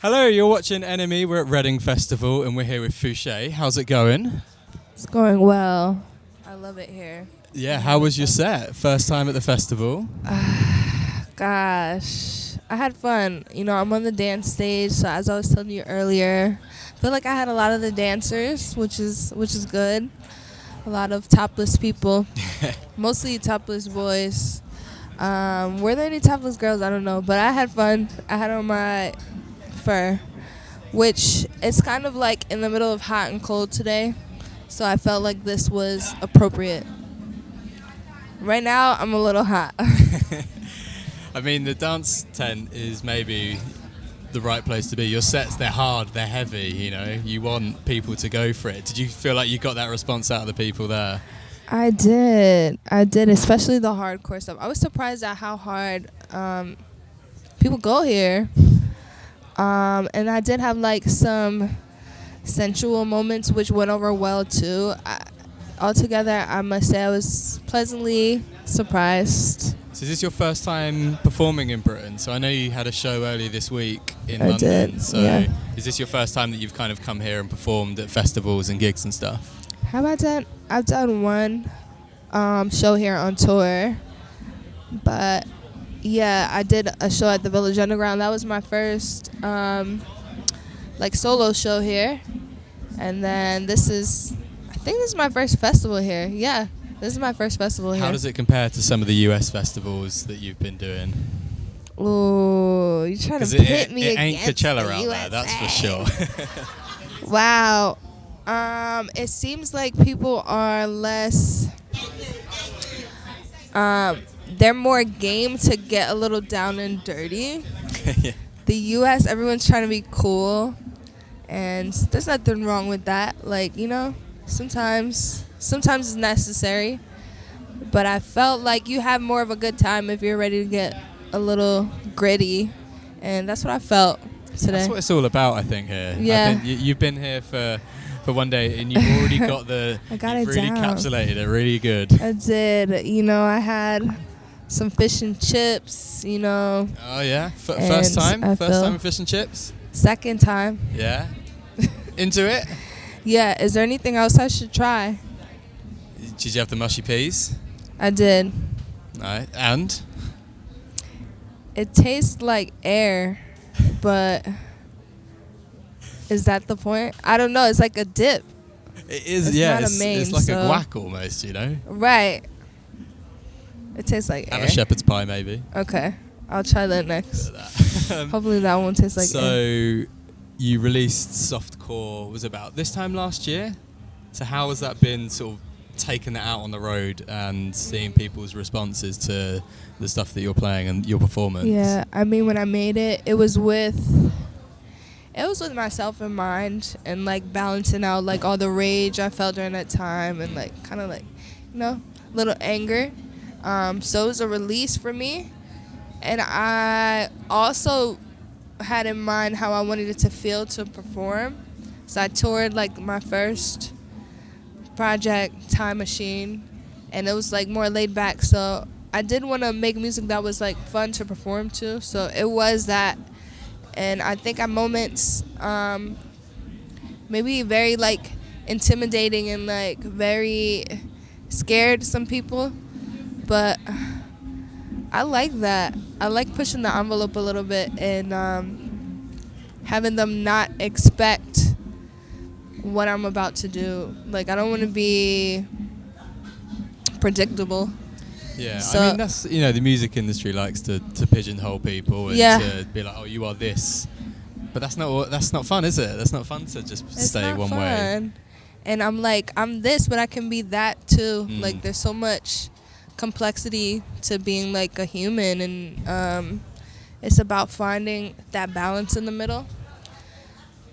Hello, you're watching Enemy. We're at Reading Festival and we're here with Fousheé. How's it going? It's going well. I love it here. Yeah, how was your set? First time at the festival? Gosh, I had fun. You know, I'm on the dance stage, so as I was telling you earlier, I feel like I had a lot of the dancers, which is good. A lot of topless people, mostly topless boys. Were there any topless girls? I don't know, but I had fun. I had on my fur, which is kind of like in the middle of hot and cold today, so I felt like this was appropriate. Right now, I'm a little hot. I mean, the dance tent is maybe the right place to be. Your sets, they're hard, they're heavy, you know. You want people to go for it. Did you feel like you got that response out of the people there? I did, especially the hardcore stuff. I was surprised at how hard people go here. And I did have like some sensual moments which went over well too. Altogether, I must say I was pleasantly surprised. So is this your first time performing in Britain? So I know you had a show earlier this week in I London. did, So yeah. Is this your first time that you've kind of come here and performed at festivals and gigs and stuff? Have I done? I've done one show here on tour, but yeah, I did a show at the Village Underground. That was my first like solo show here, and then I think this is my first festival here. Yeah, this is my first festival here. How does it compare to some of the US festivals that you've been doing? Ooh, you trying to 'Cause pit me it ain't against Coachella the out USA. there, that's for sure. Wow. It seems like people are less. They're more game to get a little down and dirty. Yeah. The U.S., everyone's trying to be cool, and there's nothing wrong with that. Like, you know, sometimes it's necessary, but I felt like you have more of a good time if you're ready to get a little gritty, and that's what I felt today. That's what it's all about, I think, here. Yeah. I think you've been here for one day, and you've already got I got you've it really down. encapsulated it really good. I did. You know, I had some fish and chips, you know. Oh, yeah? And First time? I First feel- time with fish and chips? Second time. Yeah? Into it? Yeah, is there anything else I should try? Did you have the mushy peas? I did. No. And? It tastes like air, but is that the point? I don't know. It's like a dip. It is, It's yeah. not a It's main, like so- a guac almost, you know? Right. It tastes like Have air. a shepherd's pie, maybe. Okay. I'll try that next. Um, Hopefully that won't taste like so, air. you released Softcore, was about this time last year? So how has that been sort of taking that out on the road and seeing people's responses to the stuff that you're playing and your performance? Yeah, I mean, when I made it, it was with myself in mind, and like balancing out like all the rage I felt during that time, and like kind of like, you know, little anger. So it was a release for me, and I also had in mind how I wanted it to feel to perform. So I toured like my first project, Time Machine, and it was like more laid back. So I did want to make music that was like fun to perform to. So it was that, and I think at moments, maybe very like intimidating and like very scared to some people, but I like that. I like pushing the envelope a little bit and having them not expect what I'm about to do. Like, I don't want to be predictable. Yeah, So- I mean, that's, you know, the music industry likes to pigeonhole people and Yeah. to be like, oh, you are this. But that's not fun, is it? That's not fun to just It's stay not one way. fun. And I'm like, I'm this, but I can be that too. Mm. Like, there's so much complexity to being like a human, and it's about finding that balance in the middle.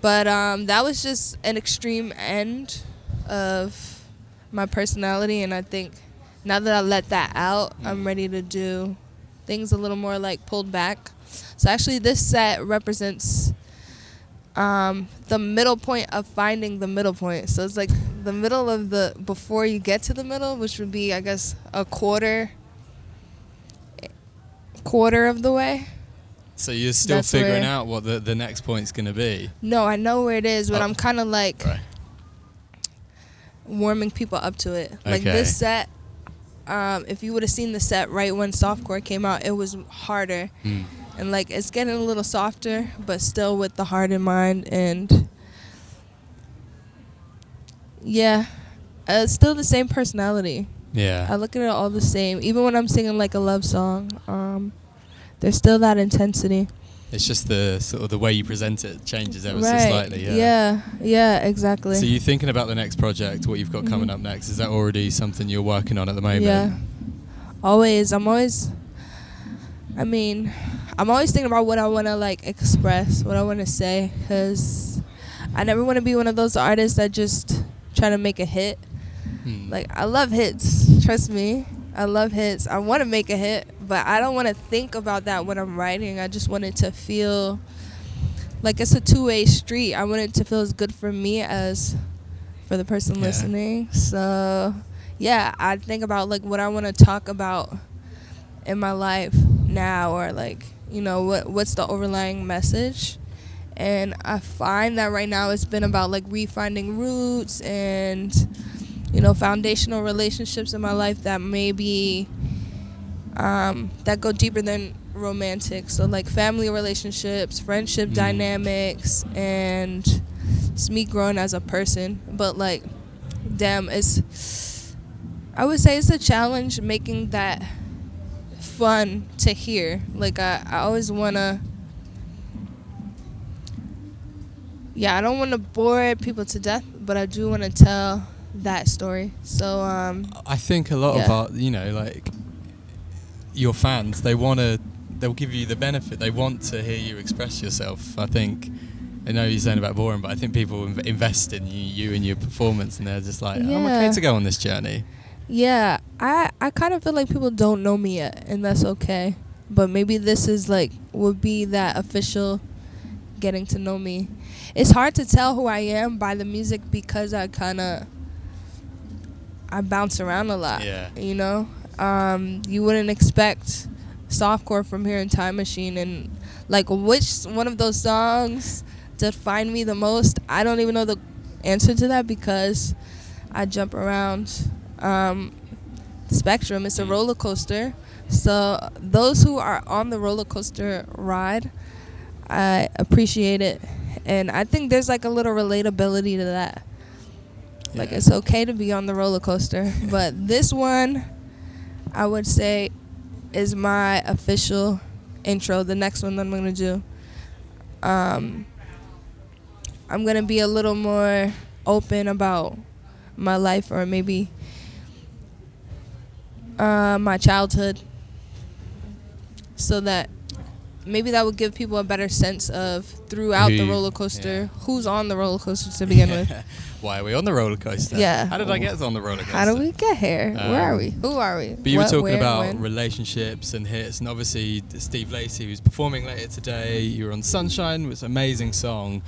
But that was just an extreme end of my personality, and I think now that I let that out, I'm ready to do things a little more like pulled back. So actually this set represents the middle point of finding the middle point. So it's like the middle of the, before you get to the middle, which would be, I guess, a quarter of the way. So you're still That's figuring where- out what the next point's going to be. No, I know where it is, but Oh. I'm kind of like Right. warming people up to it. Like Okay. this set, if you would have seen the set right when Softcore came out, it was harder. Mm. And like it's getting a little softer, but still with the heart in mind. And yeah, it's still the same personality. Yeah. I look at it all the same. Even when I'm singing like a love song, there's still that intensity. It's just the sort of the way you present it changes ever so slightly. Yeah, exactly. So you're thinking about the next project, what you've got coming up next. Is that already something you're working on at the moment? Yeah. Always. I'm always thinking about what I want to like express, what I want to say, because I never want to be one of those artists that just try to make a hit. Like, I love hits. Trust me. I love hits. I want to make a hit, but I don't want to think about that when I'm writing. I just want it to feel like it's a two-way street. I want it to feel as good for me as for the person listening. So, yeah, I think about, like, what I want to talk about in my life now, or, like, you know, what's the overlying message. And I find that right now it's been about, like, refinding roots and, you know, foundational relationships in my life that maybe that go deeper than romantic. So like family relationships, friendship dynamics, and it's me growing as a person. But like, damn, I would say it's a challenge making that fun to hear. Like I always wanna, I don't want to bore people to death, but I do want to tell that story. So I think a lot of our, you know, like your fans, they'll give you the benefit. They want to hear you express yourself. I think, I know you're saying about boring, but I think people invest in you and your performance, and they're just like, I'm okay to go on this journey. Yeah, I kind of feel like people don't know me yet, and that's okay. But maybe this is like, would be that official getting to know me. It's hard to tell who I am by the music because I bounce around a lot. Yeah. You know? You wouldn't expect Softcore from hearing Time Machine, and like which one of those songs define me the most, I don't even know the answer to that because I jump around the spectrum. It's a roller coaster. So those who are on the roller coaster ride, I appreciate it. And I think there's like a little relatability to that. Like it's okay to be on the roller coaster. But this one, I would say, is my official intro. The next one that I'm going to do, I'm going to be a little more open about my life, or maybe my childhood, so that maybe that would give people a better sense of throughout the roller coaster, who's on the roller coaster to begin with. Why are we on the roller coaster? Yeah. How did I get on the roller coaster? How do we get here? Where are we? Who are we? But you were talking where, about when? relationships and hits, and obviously Steve Lacy, who's performing later today. You were on Sunshine, which was an amazing song.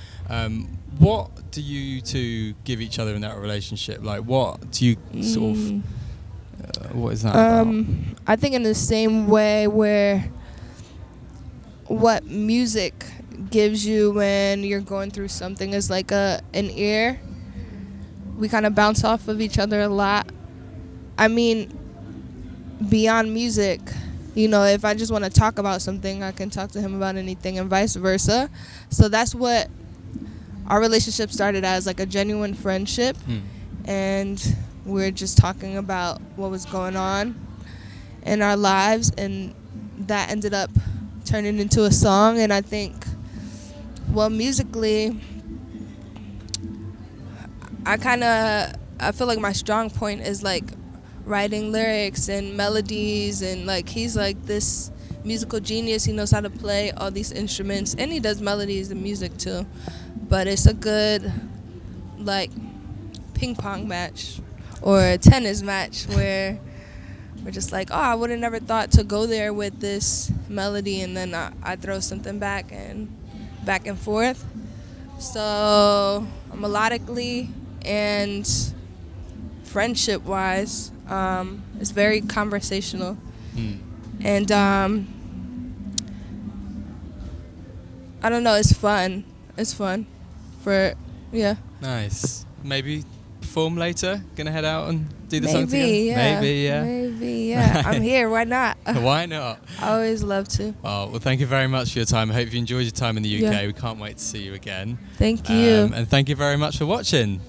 What do you two give each other in that relationship? Like, what do you sort of... what is that about? I think in the same way where what music gives you when you're going through something is like an ear. We kind of bounce off of each other a lot. I mean, beyond music, you know, if I just want to talk about something, I can talk to him about anything, and vice versa. So that's what our relationship started as, like a genuine friendship. And we're just talking about what was going on in our lives, and that ended up turning into a song. And I think, well, musically, I feel like my strong point is like writing lyrics and melodies, and like he's like this musical genius. He knows how to play all these instruments, and he does melodies and music too. But it's a good like ping pong match or a tennis match where we're just like, oh, I would have never thought to go there with this melody, and then I throw something back and forth. So melodically and friendship-wise, it's very conversational. And I don't know. It's fun. It's fun. Yeah. Nice. Maybe perform later. Gonna head out and do the song together. Yeah. Maybe, yeah. Maybe, yeah. I'm here. Why not? Why not? I always love to. Oh, well, thank you very much for your time. I hope you enjoyed your time in the UK. Yeah. We can't wait to see you again. Thank you. And thank you very much for watching.